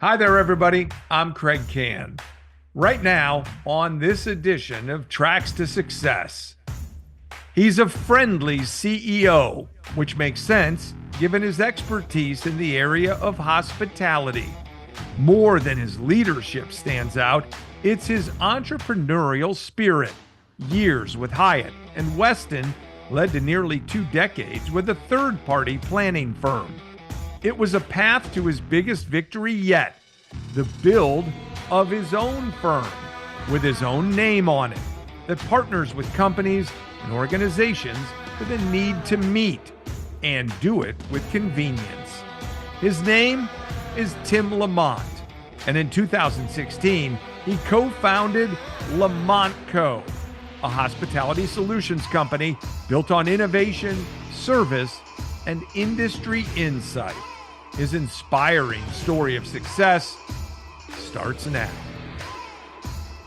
Hi there, everybody. I'm Kraig Kann. Right now, on this edition of Tracks to Success, he's a friendly CEO, which makes sense given his expertise in the area of hospitality. More than his leadership stands out, it's his entrepreneurial spirit. Years with Hyatt and Westin led to nearly 2 decades with a third party planning firm. It was a path to his biggest victory yet, the build of his own firm with his own name on it that partners with companies and organizations with a need to meet and do it with convenience. His name is Tim Lamont, and in 2016, he co-founded LamontCo, a hospitality solutions company built on innovation, service, and industry insight. His inspiring story of success starts now.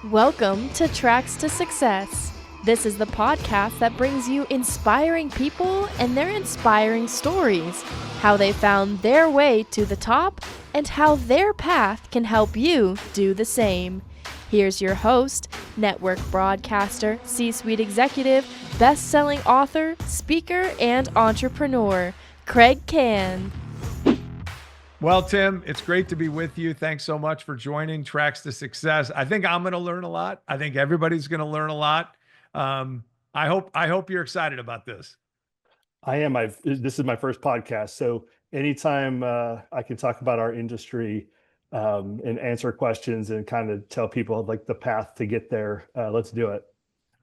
Welcome to Tracks to Success. This is the podcast that brings you inspiring people and their inspiring stories, how they found their way to the top, and how their path can help you do the same. Here's your host, network broadcaster, C-suite executive, best-selling author, speaker, and entrepreneur, Kraig Kann. Well, Tim, it's great to be with you. Thanks so much for joining Tracks to Success. I think I'm going to learn a lot. I think everybody's going to learn a lot. I hope you're excited about this. I am. This is my first podcast, so anytime I can talk about our industry and answer questions and kind of tell people like the path to get there, let's do it.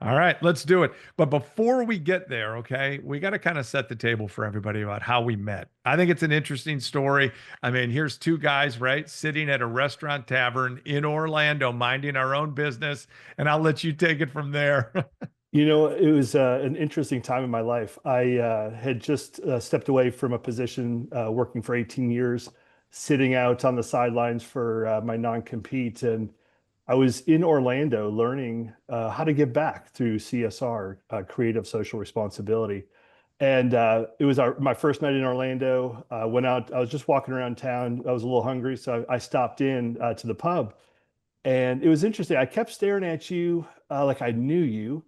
All right, let's do it. But before we get there, okay, we got to kind of set the table for everybody about how we met. I think it's an interesting story. I mean, here's two guys, right, sitting at a restaurant tavern in Orlando, minding our own business, and I'll let you take it from there. You know, it was an interesting time in my life. I had just stepped away from a position working for 18 years, sitting out on the sidelines for my non-compete, and I was in Orlando learning how to give back through CSR, creative social responsibility. And it was my first night in Orlando. Went out, I was just walking around town. I was a little hungry, so I stopped in to the pub. And it was interesting. I kept staring at you like I knew you.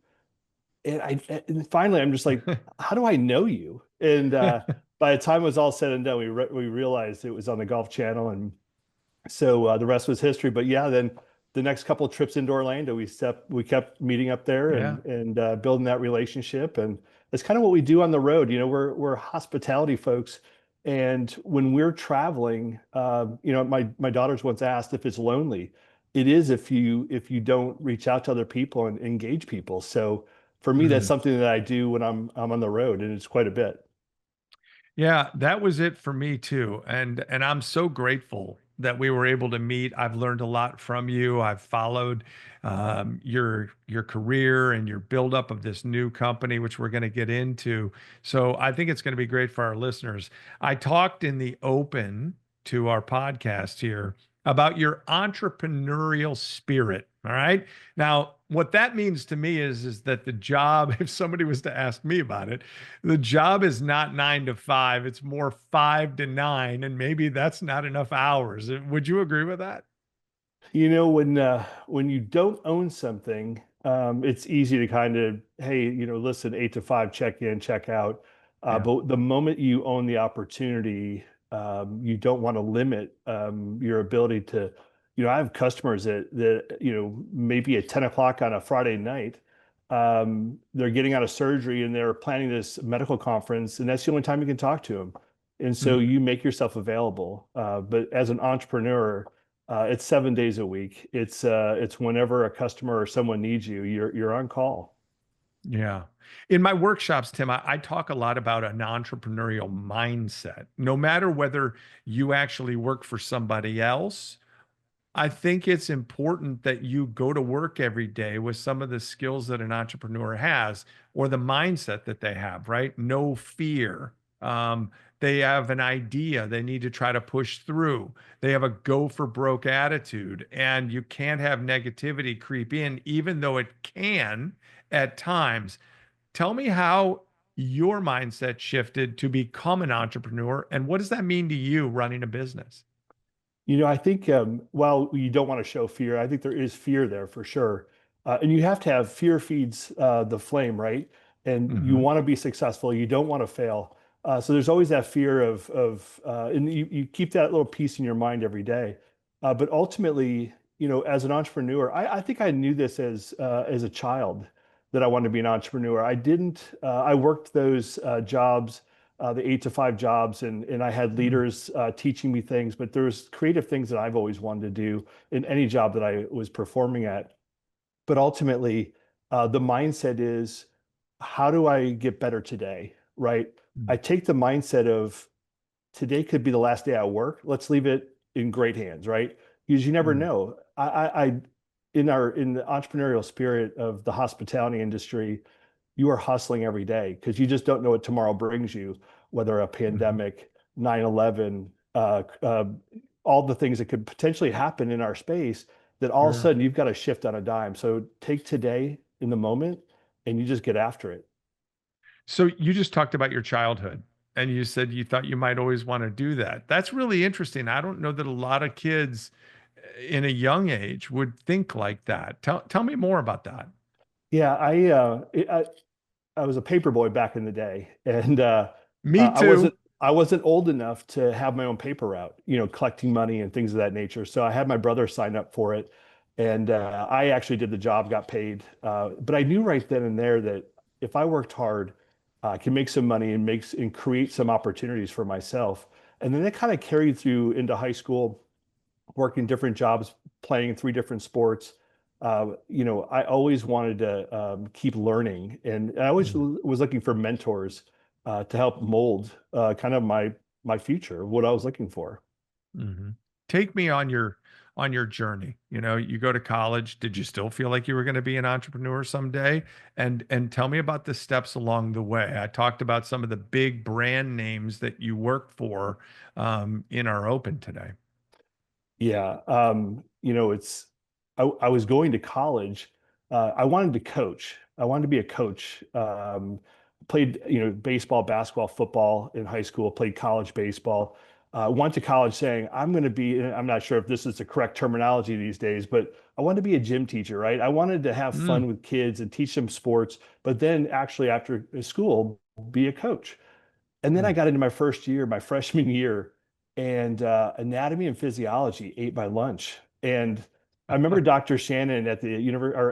And finally, I'm just like, how do I know you? And by the time it was all said and done, we realized it was on the Golf Channel. And so the rest was history. But yeah, then the next couple of trips into Orlando, we kept meeting up there and building that relationship. And it's kind of what we do on the road. You know, we're hospitality folks, and when we're traveling, you know, my daughters once asked if it's lonely. It is if you don't reach out to other people and engage people. So for me, that's something that I do when I'm on the road, and it's quite a bit. Yeah, that was it for me too. And I'm so grateful that we were able to meet. I've learned a lot from you. I've followed your career and your buildup of this new company, which we're going to get into. So I think it's going to be great for our listeners. I talked in the open to our podcast here about your entrepreneurial spirit. All right. Now, what that means to me is that the job, if somebody was to ask me about it, the job is not 9 to 5. It's more 5 to 9. And maybe that's not enough hours. Would you agree with that? You know, when you don't own something, it's easy to kind of, hey, you know, listen, 8 to 5, check in, check out. Yeah. But the moment you own the opportunity, you don't want to limit your ability to, you know, I have customers that you know, maybe at 10 o'clock on a Friday night, they're getting out of surgery and they're planning this medical conference, and that's the only time you can talk to them. And so Mhm. you make yourself available. But as an entrepreneur, it's 7 days a week. It's whenever a customer or someone needs you, you're on call. Yeah. In my workshops, Tim, I talk a lot about an entrepreneurial mindset. No matter whether you actually work for somebody else, I think it's important that you go to work every day with some of the skills that an entrepreneur has or the mindset that they have, right? No fear. They have an idea they need to try to push through. They have a go for broke attitude, and you can't have negativity creep in, even though it can at times. Tell me how your mindset shifted to become an entrepreneur, and what does that mean to you running a business? I think while you don't want to show fear, I think there is fear there for sure. And you have to have fear feeds the flame, right? And you Hmm. want to be successful. You don't want to fail. So there's always that fear and you keep that little piece in your mind every day. But ultimately, as an entrepreneur, I think I knew this as a child that I wanted to be an entrepreneur. I didn't. I worked those jobs, the 8 to 5 jobs, and I had leaders teaching me things. But there's creative things that I've always wanted to do in any job that I was performing at. But ultimately, the mindset is, how do I get better today? Right? I take the mindset of today could be the last day I work. Let's leave it in great hands, right? Because you never Mm. know. In the entrepreneurial spirit of the hospitality industry, you are hustling every day because you just don't know what tomorrow brings you, whether a Mhm. pandemic, 9/11, all the things that could potentially happen in our space that all of a Sure. sudden you've got to shift on a dime. So take today in the moment and you just get after it. So you just talked about your childhood and you said you thought you might always want to do that. That's really interesting. I don't know that a lot of kids in a young age would think like that. Tell me more about that. Yeah, I was a paper boy back in the day, and Me I too. wasn't old enough to have my own paper route, collecting money and things of that nature. So I had my brother sign up for it, and I actually did the job, got paid. But I knew right then and there that if I worked hard, I can make some money and create some opportunities for myself. And then that kind of carried through into high school, working different jobs, playing 3 different sports. I always wanted to keep learning, and I always Mm. was looking for mentors to help mold kind of my future, what I was looking for. Hmm. Take me on your journey. You know, you go to college. Did you still feel like you were going to be an entrepreneur someday? And tell me about the steps along the way. I talked about some of the big brand names that you worked for in our open today. Yeah, I was going to college. I wanted to coach. I wanted to be a coach. Played, baseball, basketball, football in high school. Played college baseball. Went to college saying I'm going to be. And I'm not sure if this is the correct terminology these days, but I wanted to be a gym teacher, right? I wanted to have Mm. fun with kids and teach them sports, but then actually after school, be a coach. And then I Mm. got into my first year, my freshman year, and anatomy and physiology ate my lunch. And I remember Dr. Shannon at the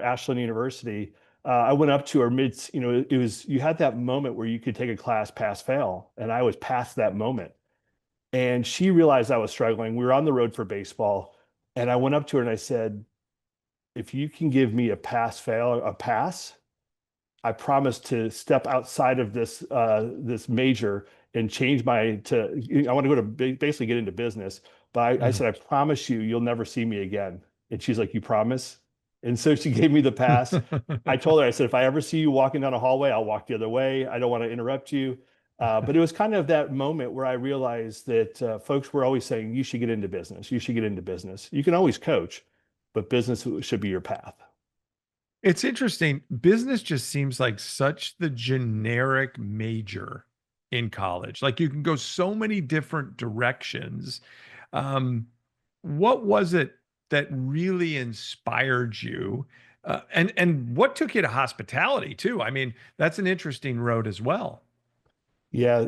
Ashland University. I went up to her it was, you had that moment where you could take a class pass fail, and I was past that moment. And she realized I was struggling. We were on the road for baseball, and I went up to her and I said, "If you can give me a pass, I promised to step outside of this major and change I want to go to basically get into business. But I Mm. said, I promise you, you'll never see me again. And she's like, you promise? And so she gave me the pass. I told her, I said, if I ever see you walking down a hallway, I'll walk the other way. I don't want to interrupt you. But it was kind of that moment where I realized that folks were always saying, you should get into business. You should get into business. You can always coach, but business should be your path. It's interesting. Business just seems like such the generic major in college. Like you can go so many different directions. Um, what was it that really inspired you? And what took you to hospitality too? I mean, that's an interesting road as well. Yeah,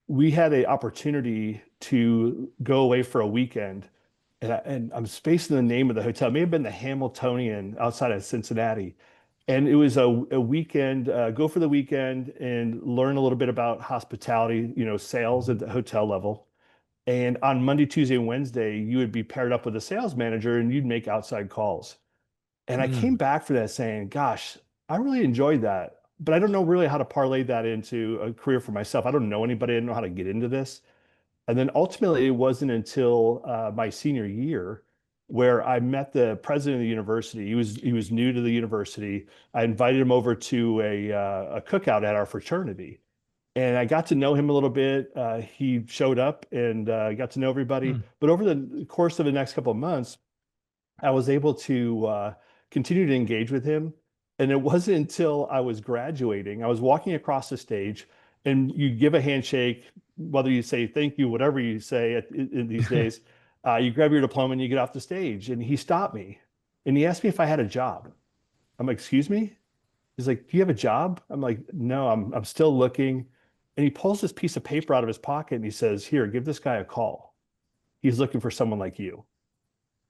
we had an opportunity to go away for a weekend, and I'm spacing the name of the hotel. It may have been the Hamiltonian outside of Cincinnati. And it was a weekend, go for the weekend and learn a little bit about hospitality, sales at the hotel level. And on Monday, Tuesday, and Wednesday, you would be paired up with a sales manager and you'd make outside calls. And I came Mm. back for that saying, gosh, I really enjoyed that, but I don't know really how to parlay that into a career for myself. I don't know anybody. I don't know how to get into this. And then ultimately, it wasn't until my senior year where I met the president of the university. He was new to the university. I invited him over to a cookout at our fraternity, and I got to know him a little bit. He showed up and got to know everybody. Mm. But over the course of the next couple of months, I was able to continue to engage with him. And it wasn't until I was graduating, I was walking across the stage, and you give a handshake, whether you say thank you, whatever you say in these days. You grab your diploma and you get off the stage. And he stopped me and he asked me if I had a job. I'm like, excuse me? He's like, do you have a job? I'm like, no, I'm still looking. And he pulls this piece of paper out of his pocket and he says, here, give this guy a call. He's looking for someone like you.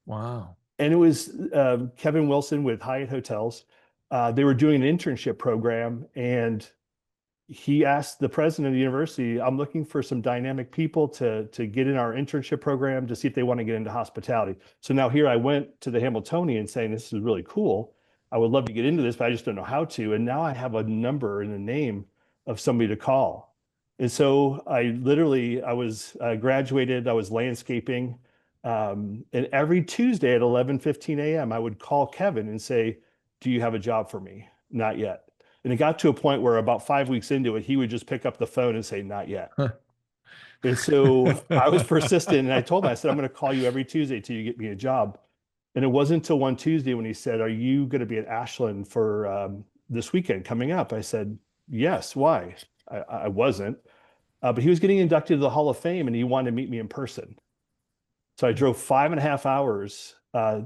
Wow. And it was Kevin Wilson with Hyatt Hotels. They were doing an internship program, and he asked the president of the university, I'm looking for some dynamic people to get in our internship program to see if they want to get into hospitality. So now here I went to the Hamiltonian saying, this is really cool. I would love to get into this, but I just don't know how to. And now I have a number and a name of somebody to call. And so I was graduated, I was landscaping. And every Tuesday at 11:15 a.m., I would call Kevin and say, do you have a job for me? Not yet. And it got to a point where about 5 weeks into it, he would just pick up the phone and say, not yet. And so I was persistent and I told him, I said, I'm going to call you every Tuesday till you get me a job. And it wasn't until one Tuesday when he said, are you going to be at Ashland for this weekend coming up? I said, yes. Why? I wasn't. But he was getting inducted to the Hall of Fame and he wanted to meet me in person. So I drove 5.5 hours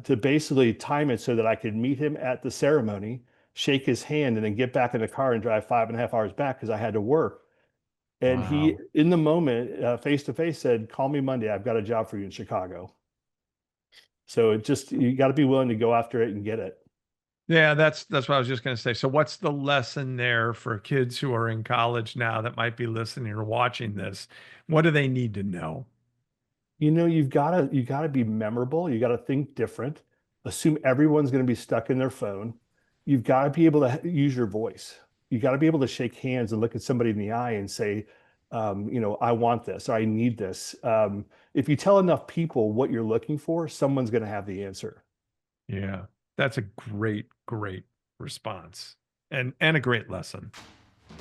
to basically time it so that I could meet him at the ceremony, shake his hand, and then get back in the car and drive 5.5 hours back because I had to work. And he, Wow. in the moment, face to face, said, call me Monday. I've got a job for you in Chicago. So it just, you got to be willing to go after it and get it. Yeah, that's what I was just going to say. So what's the lesson there for kids who are in college now that might be listening or watching this? What do they need to know? You gotta be memorable. You gotta think different. Assume everyone's gonna be stuck in their phone. You've got to be able to use your voice. You got to be able to shake hands and look at somebody in the eye and say, I want this or I need this. If you tell enough people what you're looking for, someone's going to have the answer. Yeah, that's a great response and a great lesson.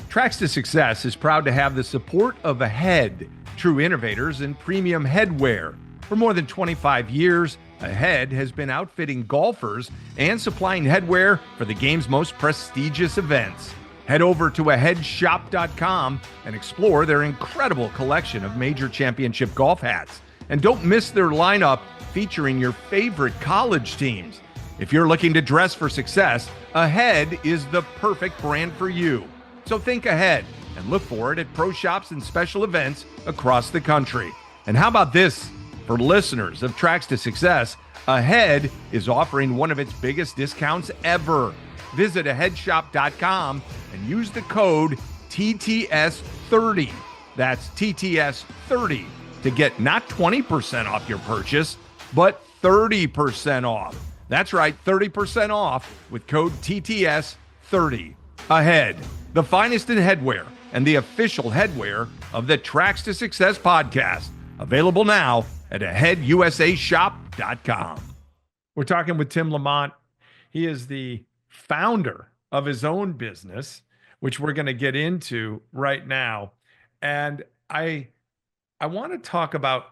Tracks to Success is proud to have the support of Ahead, true innovators in premium headwear. For more than 25 years, Ahead has been outfitting golfers and supplying headwear for the game's most prestigious events. Head over to aheadshop.com and explore their incredible collection of major championship golf hats. And don't miss their lineup featuring your favorite college teams. If you're looking to dress for success, Ahead is the perfect brand for you. So think ahead and look for it at pro shops and special events across the country. And how about this? For listeners of Tracks to Success, Ahead is offering one of its biggest discounts ever. Visit aheadshop.com and use the code TTS30. That's TTS30 to get not 20% off your purchase, but 30% off. That's right, 30% off with code TTS30. Ahead, the finest in headwear and the official headwear of the Tracks to Success podcast. Available now at aheadusashop.com. We're talking with Tim Lamont. He is the founder of his own business, which we're going to get into right now. And I want to talk about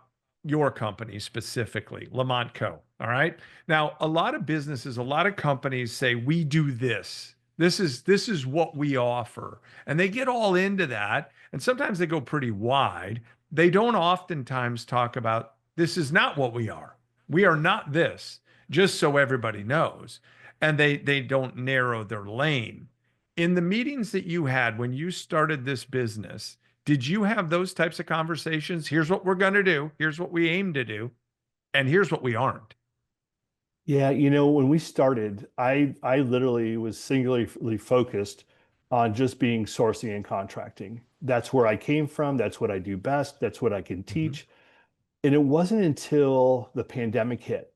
your company specifically, LamontCo. All right. Now, a lot of businesses, a lot of companies say, we do this. This is what we offer. And they get all into that. And sometimes they go pretty wide. They don't oftentimes talk about, this is not what we are. We are not this, just so everybody knows. And they don't narrow their lane. In the meetings that you had when you started this business, did you have those types of conversations? Here's what we're going to do. Here's what we aim to do. And here's what we aren't. Yeah, when we started, I literally was singularly focused on just being sourcing and contracting. That's where I came from. That's what I do best. That's what I can teach. And it wasn't until the pandemic hit.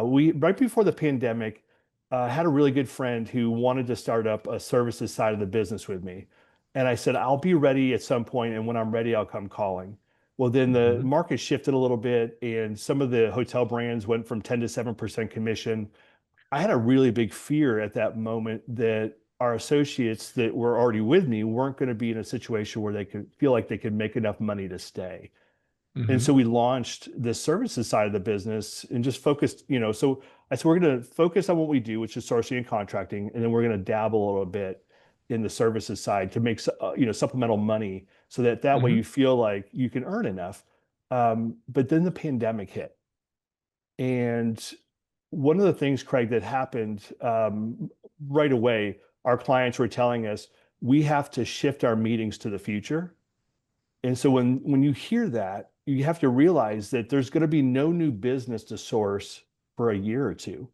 We right before the pandemic, had a really good friend who wanted to start up a services side of the business with me. And I said, I'll be ready at some point, and when I'm ready, I'll come calling. Well, then the market shifted a little bit, and some of the hotel brands went from 10 to 7% commission. I had a really big fear at that moment that our associates that were already with me weren't going to be in a situation where they could feel like they could make enough money to stay. And so we launched the services side of the business and just focused, so I said, we're going to focus on what we do, which is sourcing and contracting. And then we're going to dabble a little bit in the services side to make, supplemental money so that way you feel like you can earn enough. But then the pandemic hit. And one of the things, Craig, that happened right away, our clients were telling us we have to shift our meetings to the future. And so when you hear that, you have to realize that there's going to be no new business to source for a year or two.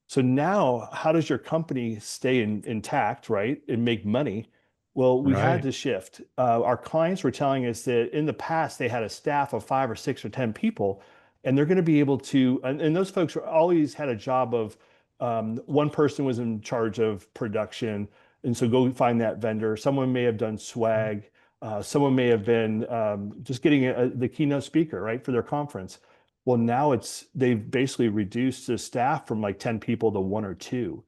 So now, how does your company stay intact, right, and make money? Well, we had Right. to shift. Our clients were telling us that in the past they had a staff of 5 or 6 or 10 people, and they're going to be able to. And those folks were always had a job of one person was in charge of production, and so go find that vendor. Someone may have done swag. Someone may have been just getting the keynote speaker, right, for their conference. Well, now they've basically reduced the staff from like 10 people to one or two.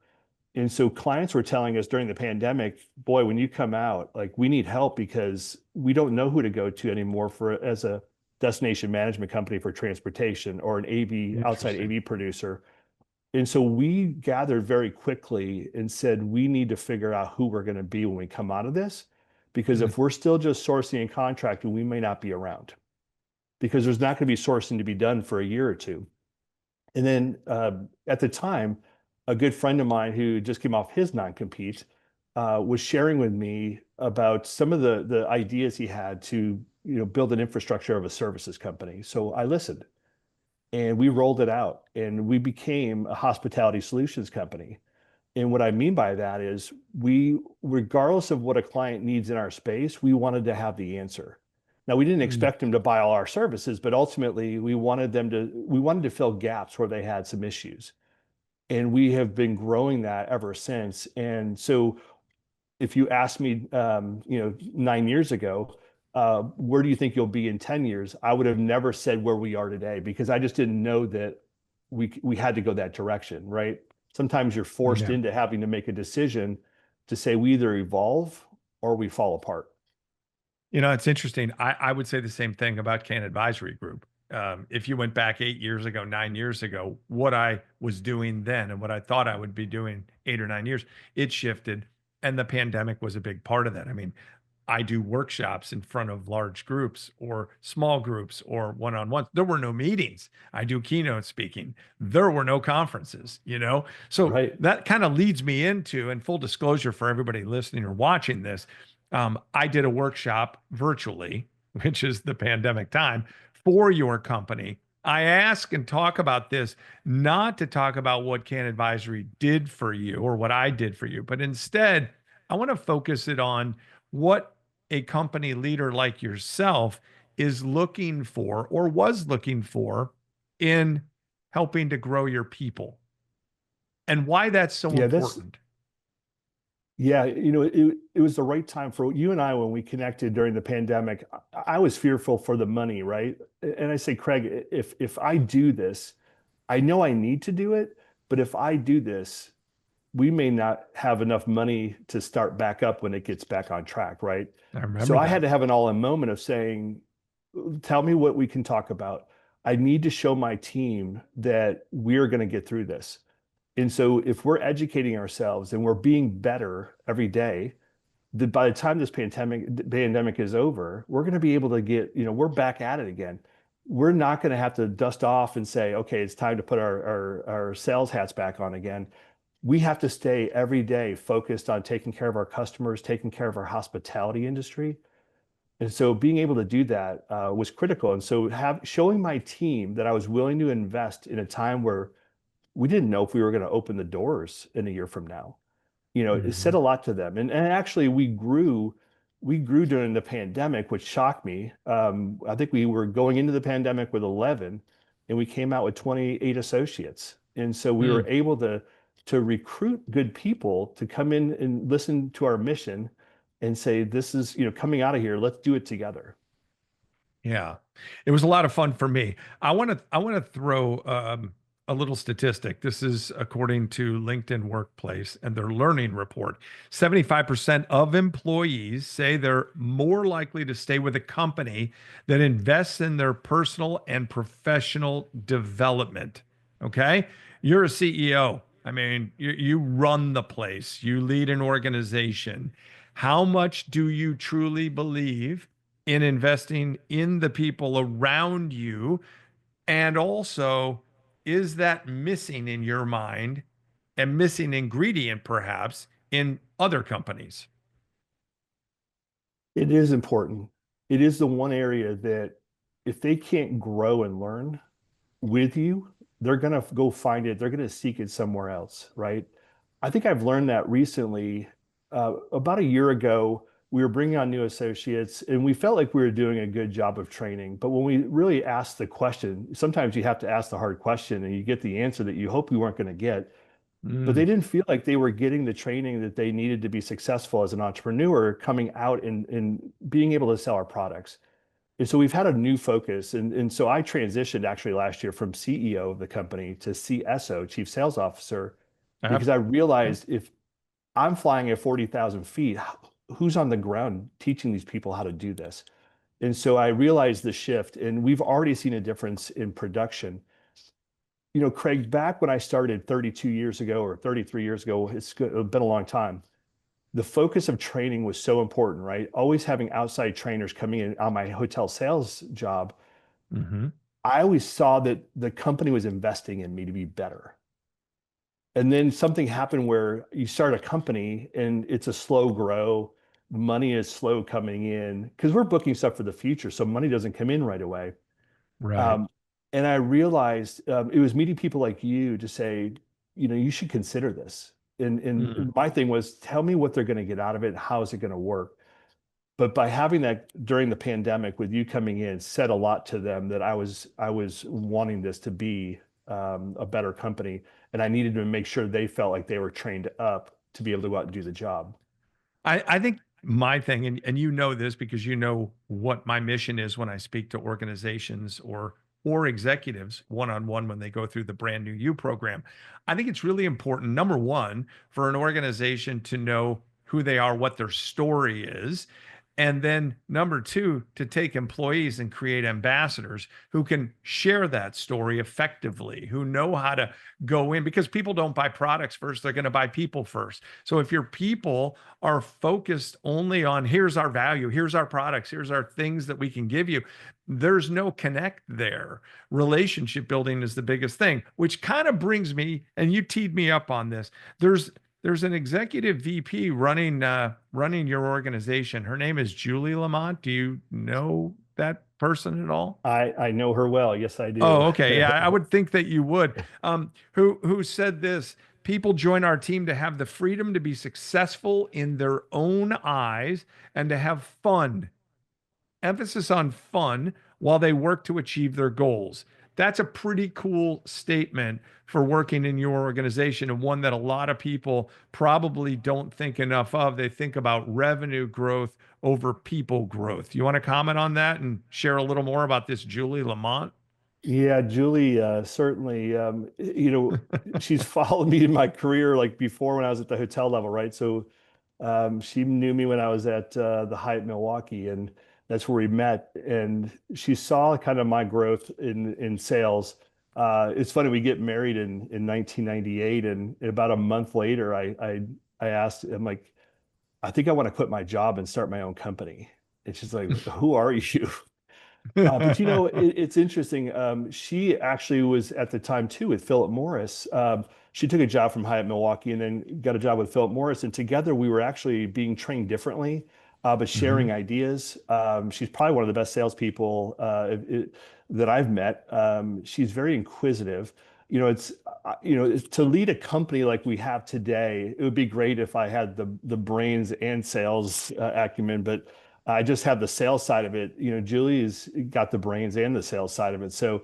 And so clients were telling us during the pandemic, boy, when you come out, like we need help because we don't know who to go to anymore for as a destination management company for transportation or an AV outside Interesting. AV producer. And so we gathered very quickly and said, we need to figure out who we're going to be when we come out of this. Because Mm. if we're still just sourcing and contracting, we may not be around because there's not going to be sourcing to be done for a year or two. And then at the time, a good friend of mine who just came off his non-compete was sharing with me about some of the ideas he had to build an infrastructure of a services company. So I listened and we rolled it out and we became a hospitality solutions company. And what I mean by that is we, regardless of what a client needs in our space, we wanted to have the answer. Now, we didn't Mm. expect them to buy all our services, but ultimately we wanted to fill gaps where they had some issues. And we have been growing that ever since. And so if you asked me, 9 years ago, where do you think you'll be in 10 years? I would have never said where we are today because I just didn't know that we had to go that direction, right? Sometimes you're forced Yeah. into having to make a decision to say we either evolve or we fall apart. It's interesting. I would say the same thing about Can Advisory Group. If you went back 8 years ago, 9 years ago, what I was doing then and what I thought I would be doing 8 or 9 years, it shifted. And the pandemic was a big part of that. I mean, I do workshops in front of large groups or small groups or one on ones. There were no meetings. I do keynote speaking. There were no conferences. So Right. that kind of leads me into, and full disclosure for everybody listening or watching this, I did a workshop virtually, which is the pandemic time, for your company. I ask and talk about this not to talk about what Can Advisory did for you or what I did for you, but instead, I want to focus it on what a company leader like yourself is looking for or was looking for in helping to grow your people and why that's so Yeah, that's important. Yeah, it was the right time for you and I when we connected during the pandemic. I was fearful for the money, right? And I say, Craig, if I do this, I know I need to do it, but if I do this, we may not have enough money to start back up when it gets back on track, right? I So remember I had that. to have an all-in moment of saying, tell me what we can talk about. I need to show my team that we're going to get through this. And so if we're educating ourselves and we're being better every day, that by the time this pandemic is over, we're going to be able to we're back at it again. We're not going to have to dust off and say, okay, it's time to put our sales hats back on again. We have to stay every day focused on taking care of our customers, taking care of our hospitality industry. And so being able to do that was critical. And so showing my team that I was willing to invest in a time where we didn't know if we were going to open the doors in a year from now. It said Mhm. a lot to them. And actually we grew during the pandemic, which shocked me. I think we were going into the pandemic with 11 and we came out with 28 associates. And so we were Mm. able to recruit good people to come in and listen to our mission and say, this is, coming out of here, let's do it together. Yeah, it was a lot of fun for me. I want to throw a little statistic. This is according to LinkedIn Workplace and their learning report. 75% of employees say they're more likely to stay with a company that invests in their personal and professional development. Okay, you're a CEO. I mean, you run the place. You lead an organization. How much do you truly believe in investing in the people around you and also is that missing in your mind, and missing ingredient perhaps in other companies? It is important. It is the one area that if they can't grow and learn with you, they're going to go find it. They're going to seek it somewhere else, right? I think I've learned that recently. About a year ago, we were bringing on new associates and we felt like we were doing a good job of training. But when we really asked the question, sometimes you have to ask the hard question and you get the answer that you hope you weren't going to get. But Mm, they didn't feel like they were getting the training that they needed to be successful as an entrepreneur coming out and being able to sell our products. And so we've had a new focus. And so I transitioned actually last year from CEO of the company to CSO, Chief Sales Officer, because ab- I realized if I'm flying at 40,000 feet, who's on the ground teaching these people how to do this? And so I realized the shift, and we've already seen a difference in production. Kraig, back when I started 32 years ago or 33 years ago, it's been a long time. The focus of training was so important, right? Always having outside trainers coming in on my hotel sales job. mhm. I always saw that the company was investing in me to be better. And then something happened where you start a company and it's a slow grow. Money is slow coming in because we're booking stuff for the future. So money doesn't come in right away. Right. Um, and I realized it was meeting people like you to say, you should consider this. Mm. And my thing was, tell me what they're going to get out of it and how is it going to work. But by having that during the pandemic with you coming in said a lot to them that I was wanting this to be a better company, and I needed to make sure they felt like they were trained up to be able to go out and do the job. I think my thing, and you know this because you know what my mission is when I speak to organizations or executives one on one when they go through the brand new you program. I think it's really important, number one, for an organization to know who they are, what their story is. And then number two, to take employees and create ambassadors who can share that story effectively, who know how to go in because people don't buy products first, they're going to buy people first. So if your people are focused only on here's our value, here's our products, here's our things that we can give you, there's no connect there. Relationship building is the biggest thing, which kind of brings me, and you teed me up on this. There's an executive VP running your organization. Her name is Julie Lamont. Do you know that person at all? I know her well. Yes, I do. Oh, okay. Yeah, I would think that you would. Who said this? People join our team to have the freedom to be successful in their own eyes and to have fun. Emphasis on fun while they work to achieve their goals. That's a pretty cool statement for working in your organization, and one that a lot of people probably don't think enough of. They think about revenue growth over people growth. You want to comment on that and share a little more about this Julie Lamont? Yeah, Julie, certainly, she's followed me in my career like before when I was at the hotel level, right? So she knew me when I was at the Hyatt Milwaukee, and that's where we met. And she saw kind of my growth in sales. It's funny, we get married in 1998, and about a month later, I asked, I'm like, I think I want to quit my job and start my own company. And she's like, who are you? But it's interesting. She actually was at the time too with Philip Morris. She took a job from Hyatt Milwaukee and then got a job with Philip Morris. And together we were actually being trained differently, but sharing Mhm. ideas. She's probably one of the best salespeople that I've met. She's very inquisitive. To lead a company like we have today, it would be great if I had the brains and sales acumen, but I just have the sales side of it. Julie's got the brains and the sales side of it. So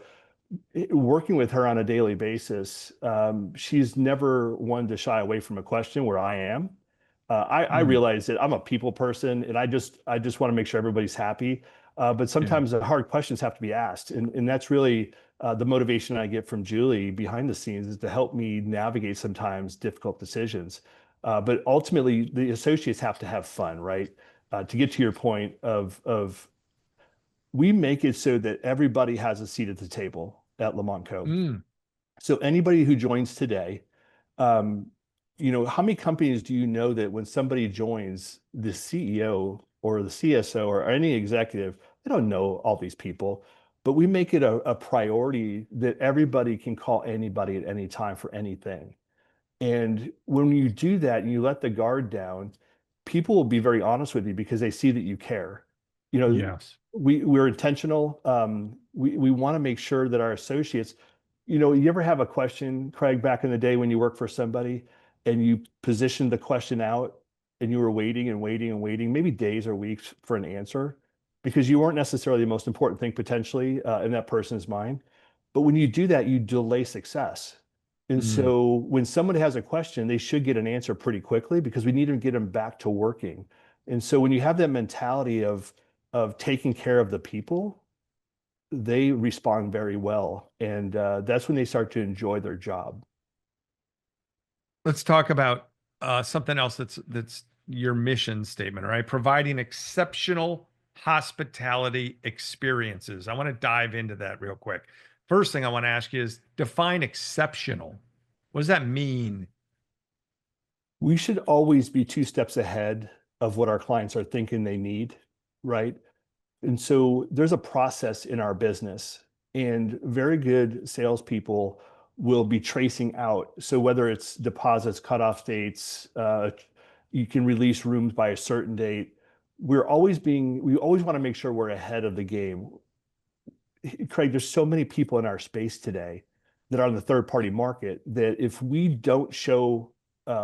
working with her on a daily basis, she's never one to shy away from a question where I am. I Mm, realize that I'm a people person and I just want to make sure everybody's happy. But yeah. sometimes the hard questions have to be asked. And that's really the motivation I get from Julie behind the scenes is to help me navigate sometimes difficult decisions. But ultimately, the associates have to have fun, right? To get to your point of we make it so that everybody has a seat at the table at LamontCo. Mm, So anybody who joins today, um, how many companies do you know that when somebody joins the CEO or the CSO or any executive, they don't know all these people, but we make it a priority that everybody can call anybody at any time for anything. And when you do that and you let the guard down, people will be very honest with you because they see that you care. You know, Yes. we're intentional. We want to make sure that our associates, you ever have a question, Craig, back in the day when you worked for somebody and you positioned the question out and you were waiting and waiting and waiting, maybe days or weeks for an answer because you weren't necessarily the most important thing potentially in that person's mind. But when you do that, you delay success. And Mm. so when someone has a question, they should get an answer pretty quickly because we need to get them back to working. And so when you have that mentality of taking care of the people, they respond very well. And that's when they start to enjoy their job. Let's talk about something else that's your mission statement, right? Providing exceptional hospitality experiences. I want to dive into that real quick. First thing I want to ask you is define exceptional. What does that mean? We should always be two steps ahead of what our clients are thinking they need, right? And so there's a process in our business, and very good salespeople will be tracing out. So whether it's deposits, cutoff dates, you can release rooms by a certain date. We always want to make sure we're ahead of the game. Craig, there's so many people in our space today that are in the third party market that if we don't show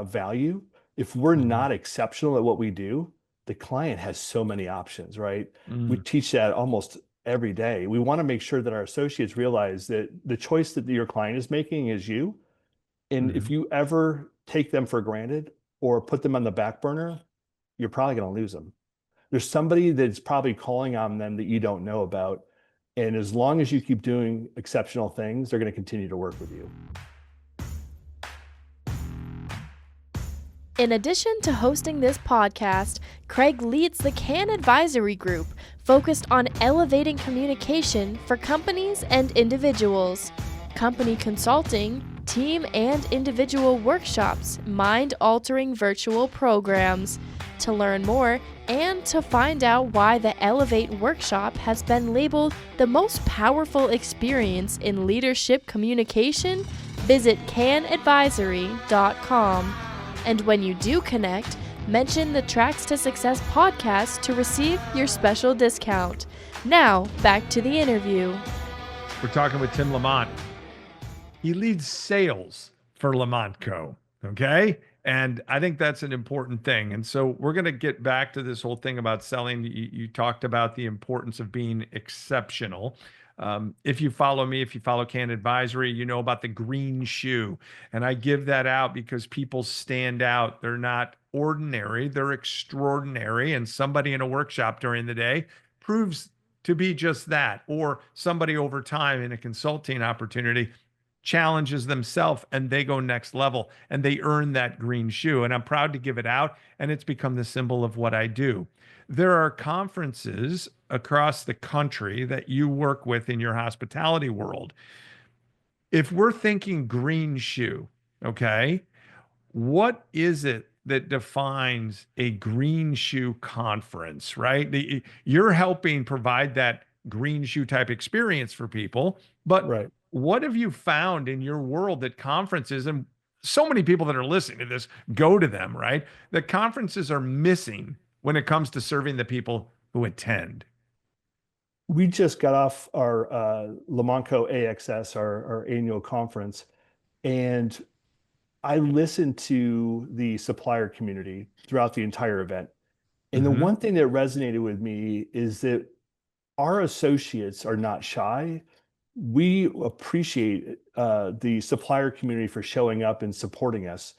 value, if we're Mhm. not exceptional at what we do, the client has so many options, right? We Mm. teach that almost every day. We want to make sure that our associates realize that the choice that your client is making is you. And if Mhm. you ever take them for granted or put them on the back burner, you're probably going to lose them. There's somebody that's probably calling on them that you don't know about. And as long as you keep doing exceptional things, they're going to continue to work with you. In addition to hosting this podcast, Kraig leads the Kann Advisory Group, focused on elevating communication for companies and individuals. Company consulting, team and individual workshops, mind-altering virtual programs. To learn more and to find out why the Elevate workshop has been labeled the most powerful experience in leadership communication, visit canadvisory.com. And when you do connect, mention the Tracks to Success podcast to receive your special discount. Now, back to the interview. We're talking with Tim Lamont. He leads sales for LamontCo. Okay. And I think that's an important thing. And so we're going to get back to this whole thing about selling. You talked about the importance of being exceptional. If you follow me, if you follow Can Advisory, you know about the green shoe. And I give that out because people stand out. They're not ordinary, they're extraordinary. And somebody in a workshop during the day proves to be just that, or somebody over time in a consulting opportunity challenges themselves and they go next level and they earn that green shoe. And I'm proud to give it out. And it's become the symbol of what I do. There are conferences across the country that you work with in your hospitality world. If we're thinking green shoe, okay, what is it that defines a green shoe conference, right? You're helping provide that green shoe type experience for people, but Right. what have you found in your world that conferences, and so many people that are listening to this go to them, right? That conferences are missing when it comes to serving the people who attend. We just got off our LamontCo AXS, our annual conference, and I listened to the supplier community throughout the entire event. And the Mm-hmm. one thing that resonated with me is that our associates are not shy. We appreciate the supplier community for showing up and supporting us.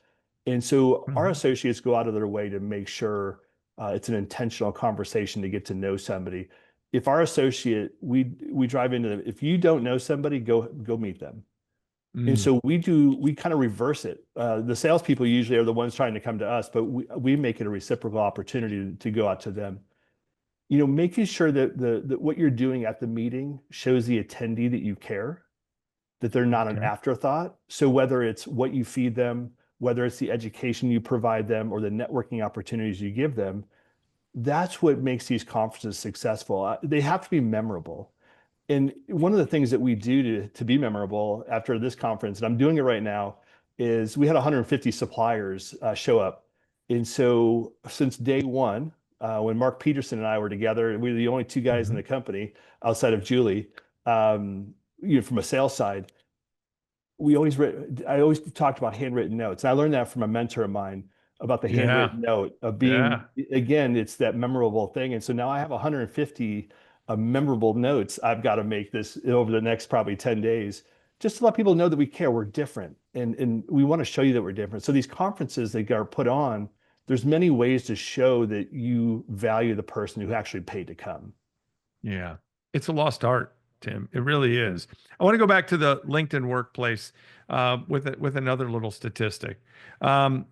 And so our Mm-hmm. associates go out of their way to make sure it's an intentional conversation to get to know somebody. If our associate, we drive into them. If you don't know somebody, go meet them. And Mm. so we kind of reverse it. The salespeople usually are the ones trying to come to us, but we make it a reciprocal opportunity to go out to them. Making sure that that what you're doing at the meeting shows the attendee that you care, that they're not an Okay. afterthought. So whether it's what you feed them, whether it's the education you provide them, or the networking opportunities you give them, that's what makes these conferences successful. They have to be memorable. And one of the things that we do to be memorable after this conference, and I'm doing it right now, is we had 150 suppliers show up. And so since day one, when Mark Peterson and I were together, we were the only two guys in Mhm. the company outside of Julie, from a sales side, I always talked about handwritten notes. And I learned that from a mentor of mine about the Yeah. handwritten note of being, Yeah. again, it's that memorable thing. And so now I have 150 memorable notes I've got to make this over the next probably 10 days, just to let people know that we care, we're different. And we want to show you that we're different. So these conferences that are put on, there's many ways to show that you value the person who actually paid to come. Yeah. It's a lost art, Tim. It really is. I want to go back to the LinkedIn workplace with another little statistic. Um,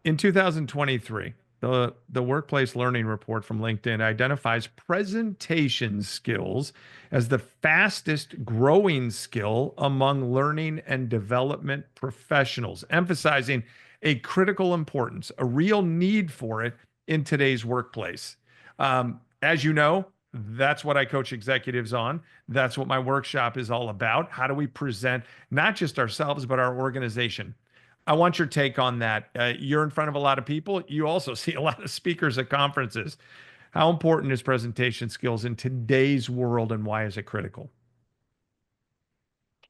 In 2023, the Workplace Learning Report from LinkedIn identifies presentation skills as the fastest growing skill among learning and development professionals, emphasizing a critical importance, a real need for it in today's workplace. As you know, that's what I coach executives on. That's what my workshop is all about. How do we present not just ourselves, but our organization? I want your take on that. You're in front of a lot of people. You also see a lot of speakers at conferences. How important is presentation skills in today's world, and why is it critical?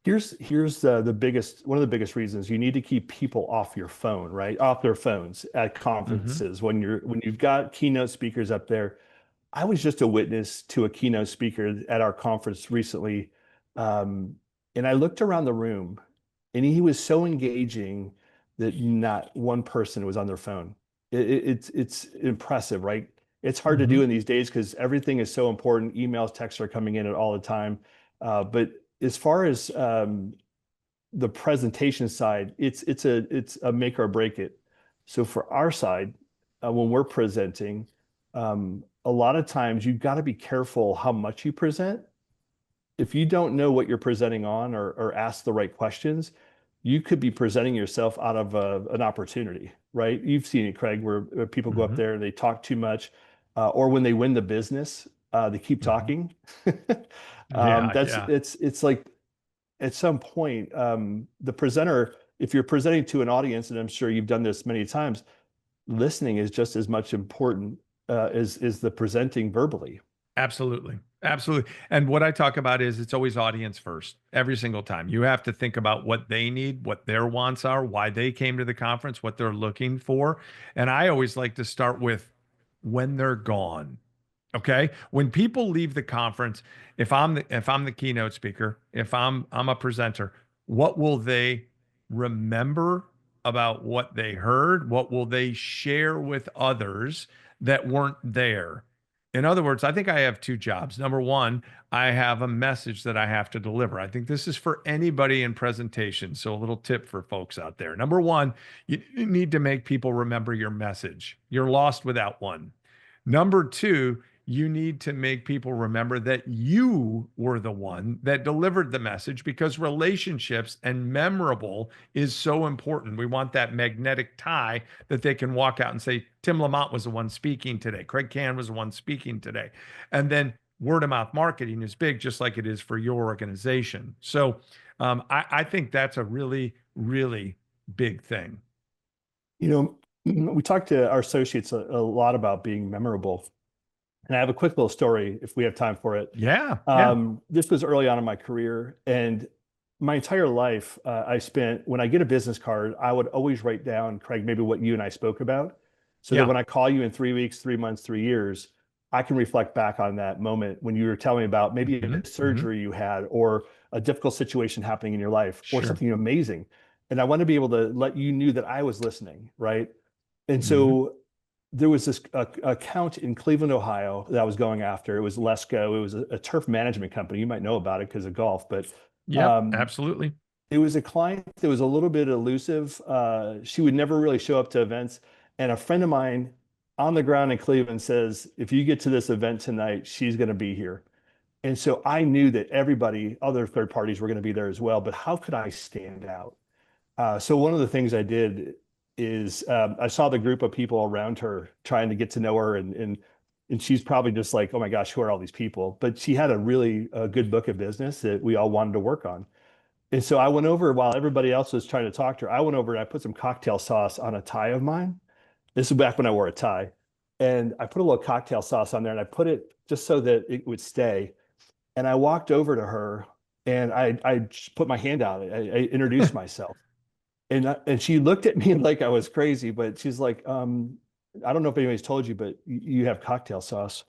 Here's the biggest one of the biggest reasons you need to keep people off your phone, right? Off their phones at Hmm. conferences when you've got keynote speakers up there. I was just a witness to a keynote speaker at our conference recently, um, and I looked around the room, and he was so engaging that not one person was on their phone. It's impressive, right? It's hard to Hmm. do in these days because everything is so important. Emails, texts are coming in at all the time. But as far as the presentation side, it's a make or break it. So for our side, when we're presenting, a lot of times you've got to be careful how much you present. If you don't know what you're presenting on or ask the right questions, you could be presenting yourself out of an opportunity, right? You've seen it, Craig, where people go up Hmm. there and they talk too much, or when they win the business, they keep Hmm. talking. Yeah, That's yeah. it's like at some point, the presenter, if you're presenting to an audience, and I'm sure you've done this many times, listening is just as much important as the presenting verbally. Absolutely. Absolutely. And what I talk about is it's always audience first, every single time. You have to think about what they need, what their wants are, why they came to the conference, what they're looking for. And I always like to start with when they're gone. Okay. When people leave the conference, if I'm the keynote speaker, if I'm a presenter, what will they remember about what they heard? What will they share with others that weren't there? In other words, I think I have two jobs. Number one, I have a message that I have to deliver. I think this is for anybody in presentation. So, a little tip for folks out there. Number one, you need to make people remember your message. You're lost without one. Number two, you need to make people remember that you were the one that delivered the message, because relationships and memorable is so important. We want that magnetic tie that they can walk out and say, Tim Lamont was the one speaking today. Kraig Kann was the one speaking today. And then word of mouth marketing is big, just like it is for your organization. So I think that's a really, really big thing. You know, we talked to our associates a lot about being memorable. And I have a quick little story if we have time for it. Yeah. Yeah. This was early on in my career, and my entire life, I spent when I get a business card, I would always write down, Craig, maybe what you and I spoke about, so that Yeah. when I call you in 3 weeks, 3 months, 3 years, I can reflect back on that moment when you were telling me about maybe Hmm. a Hmm. surgery you had, or a difficult situation happening in your life, or Sure. something amazing. And I want to be able to let you knew that I was listening, right? And Hmm. so there was this account in Cleveland, Ohio that I was going after. It was Lesco. It was a turf management company. You might know about it because of golf, but Yep. um, Absolutely. it was a client that was a little bit elusive. She would never really show up to events. And a friend of mine on the ground in Cleveland says, if you get to this event tonight, she's going to be here. And so I knew that everybody, other third parties were going to be there as well. But how could I stand out? So one of the things I did is I saw the group of people around her trying to get to know her, and And she's probably just like, oh my gosh, who are all these people? But she had a really good book of business that we all wanted to work on. And so I went over while everybody else was trying to talk to her. I went over and I put some cocktail sauce on a tie of mine. This is back when I wore a tie. And I put a little cocktail sauce on there and I put it just so that it would stay. And I walked over to her and I just put my hand out. I introduced myself. And she looked at me like I was crazy, but she's like, I don't know if anybody's told you, but you have cocktail sauce.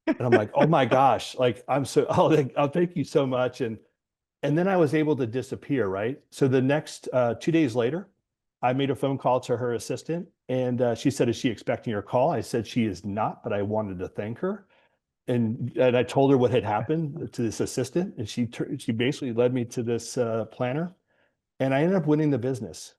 And I'm like, oh my gosh, like I'm so, oh, thank you so much. And then I was able to disappear, right? So the next 2 days later, I made a phone call to her assistant and she said, is she expecting your call? I said, she is not, but I wanted to thank her. And I told her what had happened to this assistant. And she basically led me to this planner and I ended up winning the business.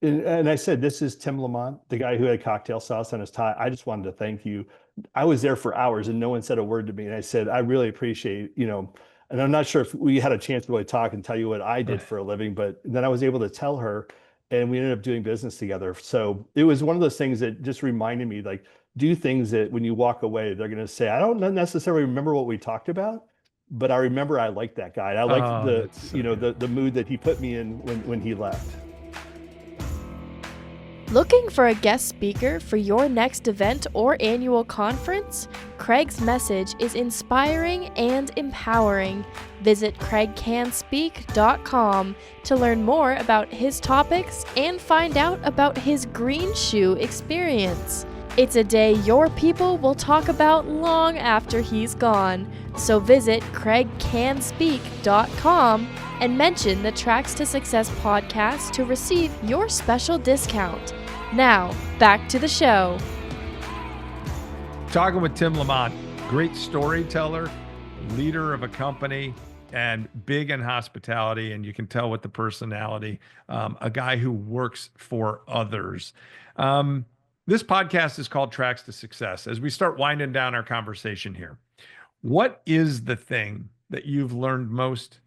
And I said, this is Tim Lamont, the guy who had cocktail sauce on his tie. I just wanted to thank you. I was there for hours and no one said a word to me. And I said, I really appreciate, and I'm not sure if we had a chance to really talk and tell you what I did for a living, but then I was able to tell her and we ended up doing business together. So it was one of those things that just reminded me, like, do things that when you walk away, they're going to say, I don't necessarily remember what we talked about, but I remember I liked that guy. I liked Oh, the, that's so good. the mood that he put me in when he left. Looking for a guest speaker for your next event or annual conference? Kraig's message is inspiring and empowering. Visit kraigcanspeak.com to learn more about his topics and find out about his green shoe experience. It's a day your people will talk about long after he's gone. So visit kraigcanspeak.com and mention the Tracks to Success podcast to receive your special discount. Now, back to the show. Talking with Tim Lamont, great storyteller, leader of a company, and big in hospitality. And you can tell with the personality, a guy who works for others. This podcast is called Tracks to Success. As we start winding down our conversation here, what is the thing that you've learned most,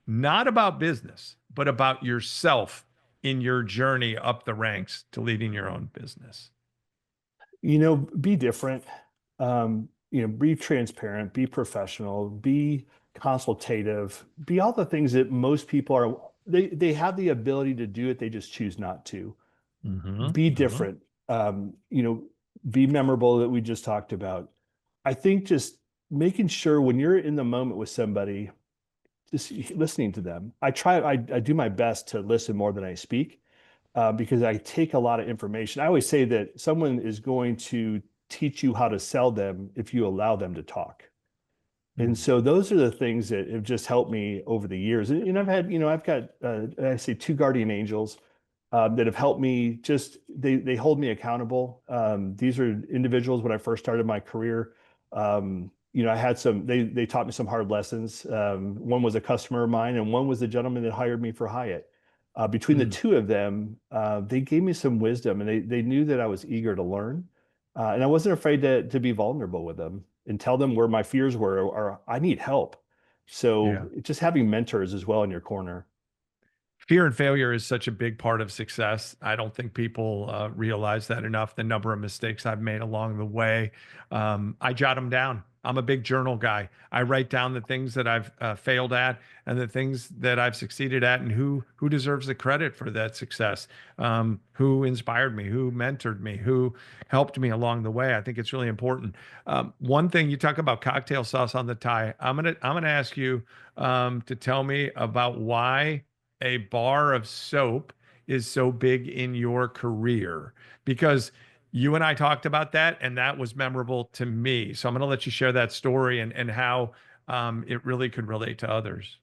not about business, but about yourself in your journey up the ranks to leading your own business? Be different, be transparent, be professional, be consultative, be all the things that most people are, they have the ability to do it. They just choose not to. Be different, be memorable that we just talked about. I think just making sure when you're in the moment with somebody, just listening to them. I do my best to listen more than I speak because I take a lot of information. I always say that someone is going to teach you how to sell them if you allow them to talk. And so those are the things that have just helped me over the years. And I've got, I say 2 guardian angels that have helped me they hold me accountable. These are individuals when I first started my career. I had they taught me some hard lessons. One was a customer of mine and one was the gentleman that hired me for Hyatt. Between the 2 of them, they gave me some wisdom and they knew that I was eager to learn. And I wasn't afraid to be vulnerable with them and tell them where my fears were or I need help. So just having mentors as well in your corner. Fear and failure is such a big part of success. I don't think people realize that enough. The number of mistakes I've made along the way, I jot them down. I'm a big journal guy. I write down the things that I've failed at and the things that I've succeeded at, and who deserves the credit for that success, who inspired me, who mentored me, who helped me along the way. I think it's really important. One thing you talk about cocktail sauce on the tie. I'm gonna ask you to tell me about why a bar of soap is so big in your career, because you and I talked about that and that was memorable to me. So I'm going to let you share that story and how it really could relate to others.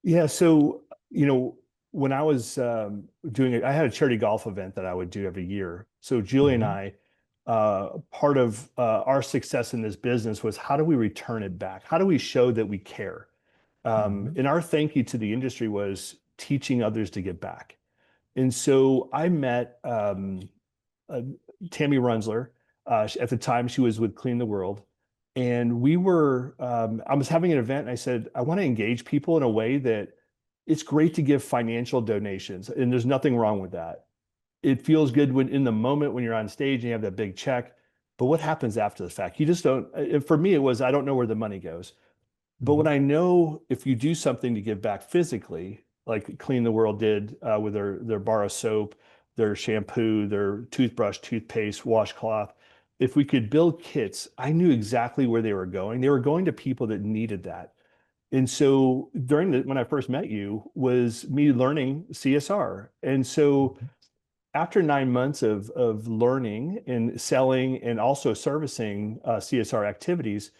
Yeah. So, when I was doing it, I had a charity golf event that I would do every year. So Julie and I, part of our success in this business was how do we return it back? How do we show that we care? And our thank you to the industry was teaching others to give back. And so I met Tammy Runsler. At the time, she was with Clean the World. And I was having an event and I said, I want to engage people in a way that it's great to give financial donations. And there's nothing wrong with that. It feels good when in the moment when you're on stage and you have that big check. But what happens after the fact? You just don't. For me, it was I don't know where the money goes. But when Mhm. I know if you do something to give back physically, like Clean the World did with their bar of soap, their shampoo, their toothbrush, toothpaste, washcloth, if we could build kits, I knew exactly where they were going. They were going to people that needed that. And so when I first met you was me learning CSR. And so after 9 months of learning and selling and also servicing CSR activities,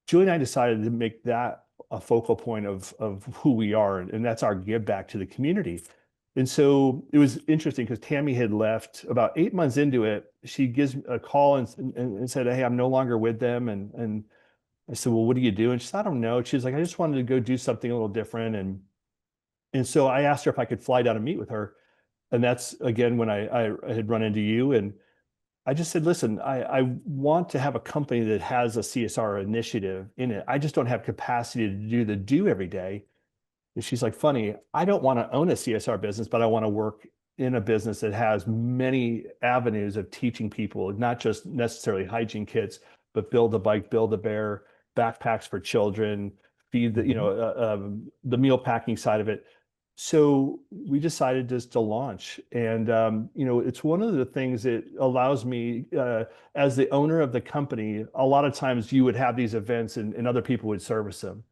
Julie and I decided to make that a focal point of who we are, and that's our give back to the community. And so it was interesting because Tammy had left about 8 months into it. She gives a call and said, "Hey, I'm no longer with them." And I said, "Well, what do you do?" And she said, "I don't know." She's like, "I just wanted to go do something a little different." And so I asked her if I could fly down and meet with her. And that's again when I had run into you, and I just said, listen, I want to have a company that has a CSR initiative in it. I just don't have capacity to do the do every day. And she's like, funny, I don't want to own a CSR business, but I want to work in a business that has many avenues of teaching people, not just necessarily hygiene kits, but build a bike, build a bear, backpacks for children, feed Mhm. the meal packing side of it. So we decided just to launch. And, it's one of the things that allows me, as the owner of the company, a lot of times you would have these events and other people would service them.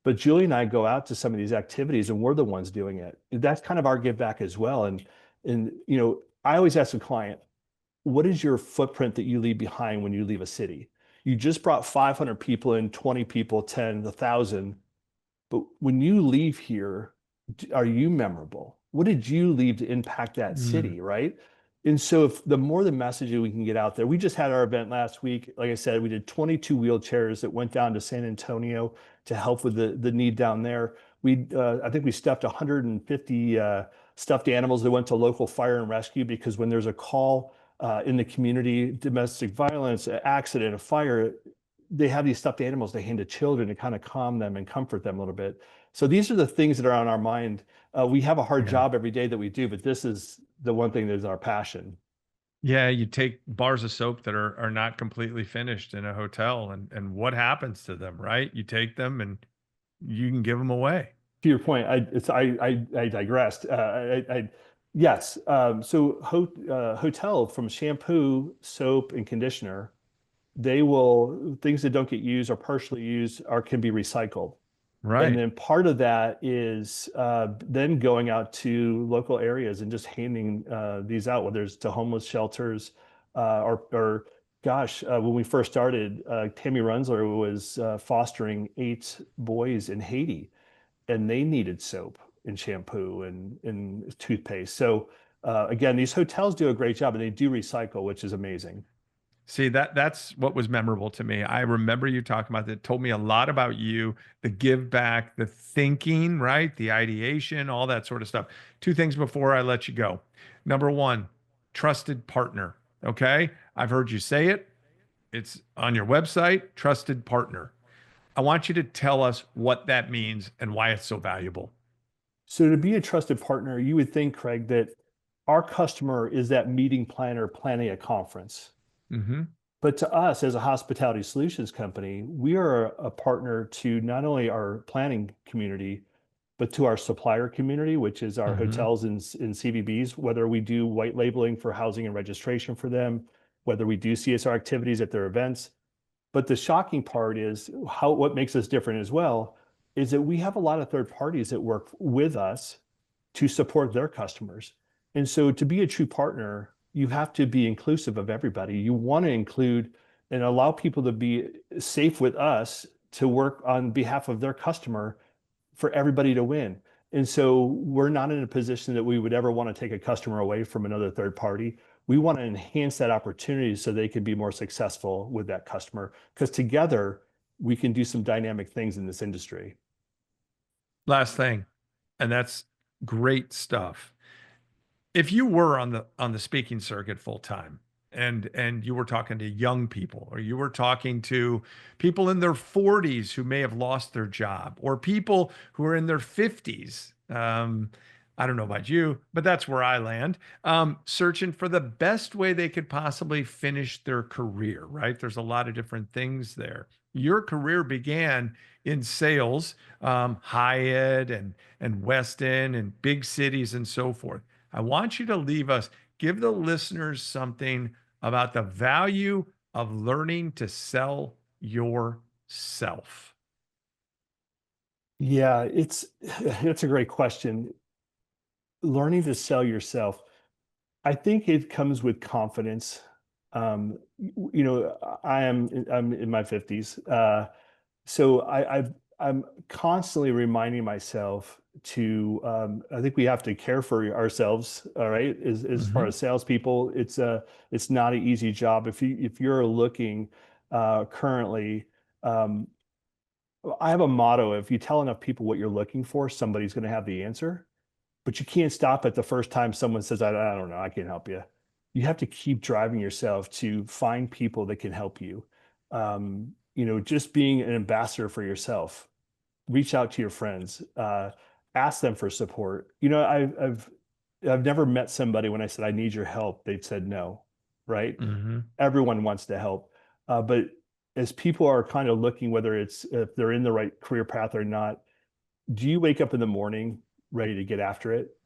But Julie and I go out to some of these activities and we're the ones doing it. That's kind of our give back as well. And I always ask a client, what is your footprint that you leave behind when you leave a city? You just brought 500 people in, 20 people, 10, 1,000. But when you leave here, are you memorable? What did you leave to impact that Mm. city, right? And so if the more the messaging we can get out there, we just had our event last week. Like I said, we did 22 wheelchairs that went down to San Antonio to help with the need down there. I think we stuffed 150 stuffed animals that went to local fire and rescue because when there's a call in the community, domestic violence, accident, a fire, they have these stuffed animals they hand to children to kind of calm them and comfort them a little bit. So these are the things that are on our mind. We have a hard Yeah. job every day that we do, but this is the one thing that is our passion. Yeah, you take bars of soap that are not completely finished in a hotel, and what happens to them, right? You take them and you can give them away. To your point, I digressed. Yes. Hotel from shampoo, soap, and conditioner, they will things that don't get used or partially used or can be recycled. And Right. then part of that is then going out to local areas and just handing these out, whether it's to homeless shelters or gosh, when we first started, Tammy Runzler was fostering 8 boys in Haiti, and they needed soap and shampoo and toothpaste. So again, these hotels do a great job, and they do recycle, which is amazing. See, that's what was memorable to me. I remember you talking about that, told me a lot about you, the give back, the thinking, right? The ideation, all that sort of stuff. Two things before I let you go. Number one, trusted partner. Okay. I've heard you say it. It's on your website, trusted partner. I want you to tell us what that means and why it's so valuable. So to be a trusted partner, you would think, Craig, that our customer is that meeting planner planning a conference. Hmm. But to us as a hospitality solutions company, we are a partner to not only our planning community, but to our supplier community, which is our Hmm. hotels and CVBs, whether we do white labeling for housing and registration for them, whether we do CSR activities at their events. But the shocking part is what makes us different as well is that we have a lot of third parties that work with us to support their customers. And so to be a true partner, you have to be inclusive of everybody. You want to include and allow people to be safe with us to work on behalf of their customer for everybody to win. And so we're not in a position that we would ever want to take a customer away from another third party. We want to enhance that opportunity so they can be more successful with that customer because together we can do some dynamic things in this industry. Last thing, and that's great stuff. If you were on the speaking circuit full time and you were talking to young people or you were talking to people in their 40s who may have lost their job or people who are in their 50s, I don't know about you, but that's where I land. Searching for the best way they could possibly finish their career, right? There's a lot of different things there. Your career began in sales, Hyatt and Westin and big cities and so forth. I want you to leave us, give the listeners something about the value of learning to sell yourself. Yeah, it's a great question. Learning to sell yourself, I think it comes with confidence. I'm in my 50s. So I'm constantly reminding myself to, I think we have to care for ourselves. All right. As far Mhm. as salespeople, it's not an easy job. If you're looking, currently, um, I have a motto: if you tell enough people what you're looking for, somebody's going to have the answer. But you can't stop at the first time someone says, I don't know, I can't help you. You have to keep driving yourself to find people that can help you. Just being an ambassador for yourself. Reach out to your friends, ask them for support. I've never met somebody when I said I need your help, they've said no, right? Mhm. Everyone wants to help, but as people are kind of looking, whether it's if they're in the right career path or not, do you wake up in the morning ready to get after it?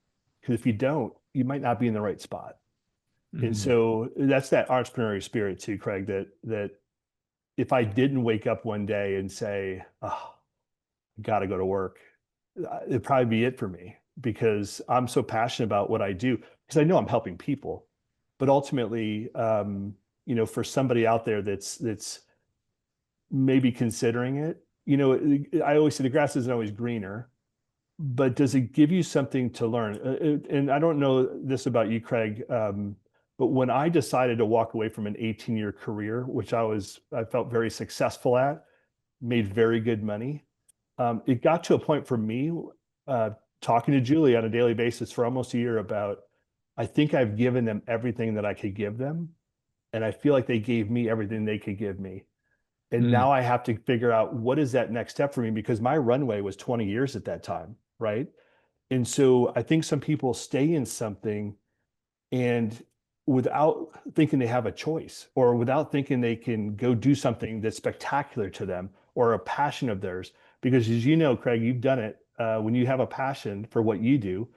Because if you don't, you might not be in the right spot. And Mhm. so that's that entrepreneurial spirit too, Craig, that if I didn't wake up one day and say, oh, I got to go to work, it'd probably be it for me, because I'm so passionate about what I do, because I know I'm helping people. But ultimately, for somebody out there that's maybe considering it, I always say the grass isn't always greener, but does it give you something to learn? And I don't know this about you, Craig, but when I decided to walk away from an 18-year career, which I felt very successful at, made very good money, it got to a point for me, uh, talking to Julie on a daily basis for almost a year about, I think I've given them everything that I could give them, and I feel like they gave me everything they could give me. And Mm. now I have to figure out what is that next step for me, because my runway was 20 years at that time, right? And so I think some people stay in something and without thinking they have a choice, or without thinking they can go do something that's spectacular to them or a passion of theirs. Because as you know, Craig, you've done it. When you have a passion for what you do,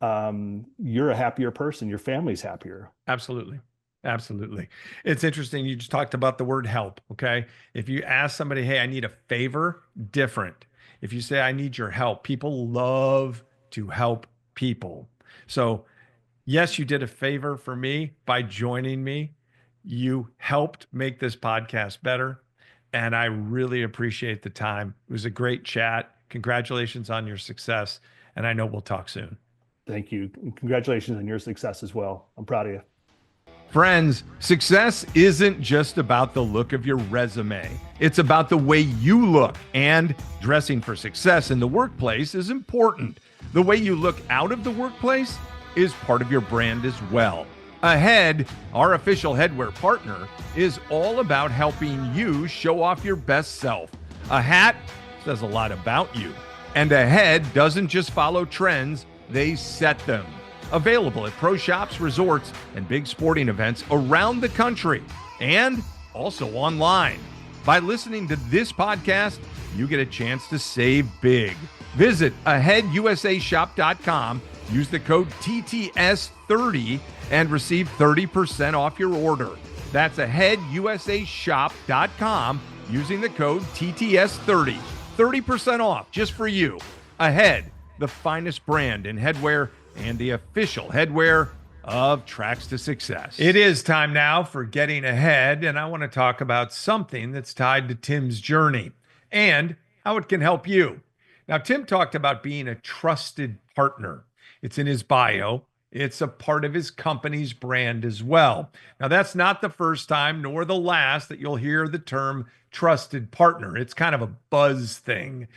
you're a happier person. Your family's happier. Absolutely. Absolutely. It's interesting. You just talked about the word help. Okay. If you ask somebody, hey, I need a favor, different. If you say, I need your help, people love to help people. So, yes, you did a favor for me by joining me. You helped make this podcast better. And I really appreciate the time. It was a great chat. Congratulations on your success. And I know we'll talk soon. Thank you. And congratulations on your success as well. I'm proud of you. Friends, success isn't just about the look of your resume. It's about the way you look, and dressing for success in the workplace is important. The way you look out of the workplace is part of your brand as well. Ahead, our official headwear partner, is all about helping you show off your best self. A hat says a lot about you, and Ahead doesn't just follow trends, they set them. Available at pro shops, resorts, and big sporting events around the country, and also online. By listening to this podcast, you get a chance to save big. Visit aheadusashop.com, use the code TTS30, and receive 30% off your order. That's aheadusashop.com, using the code TTS30. 30% off just for you. Ahead, the finest brand in headwear and the official headwear of Tracks to Success. It is time now for Getting Ahead, and I want to talk about something that's tied to Tim's journey and how it can help you. Now, Tim talked about being a trusted partner. It's in his bio. It's a part of his company's brand as well. Now, that's not the first time nor the last that you'll hear the term trusted partner. It's kind of a buzz thing.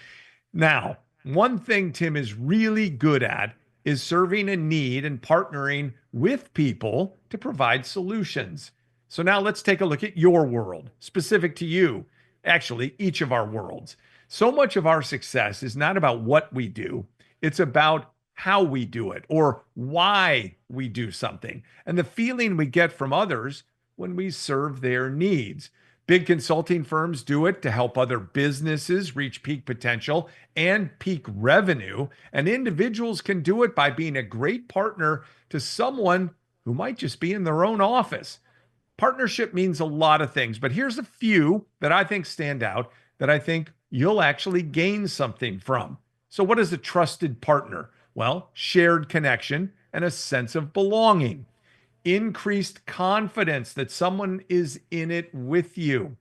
Now, one thing Tim is really good at is serving a need and partnering with people to provide solutions. So now let's take a look at your world, specific to you, actually, each of our worlds. So much of our success is not about what we do, it's about how we do it or why we do something, and the feeling we get from others when we serve their needs. Big consulting firms do it to help other businesses reach peak potential and peak revenue, and individuals can do it by being a great partner to someone who might just be in their own office. Partnership means a lot of things, but here's a few that I think stand out that I think you'll actually gain something from. So, what is a trusted partner? Well, shared connection and a sense of belonging, increased confidence that someone is in it with you,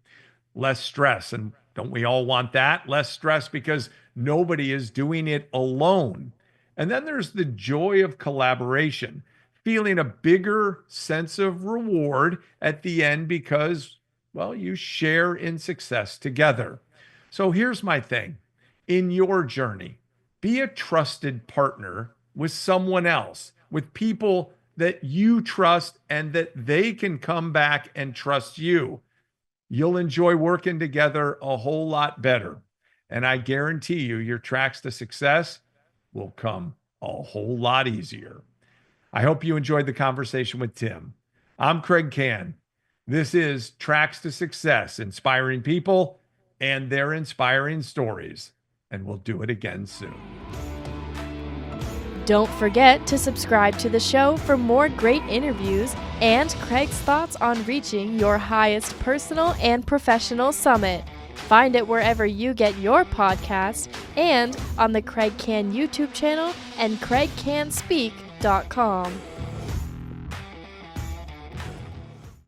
less stress. And don't we all want that? Less stress because nobody is doing it alone. And then there's the joy of collaboration, feeling a bigger sense of reward at the end because, well, you share in success together. So here's my thing. In your journey, be a trusted partner with someone else, with people that you trust and that they can come back and trust you. You'll enjoy working together a whole lot better. And I guarantee you, your tracks to success will come a whole lot easier. I hope you enjoyed the conversation with Tim. I'm Kraig Kann. This is Tracks to Success, inspiring people and their inspiring stories. And we'll do it again soon. Don't forget to subscribe to the show for more great interviews and Kraig's thoughts on reaching your highest personal and professional summit. Find it wherever you get your podcasts and on the Kraig Kann YouTube channel and kraigcanspeak.com.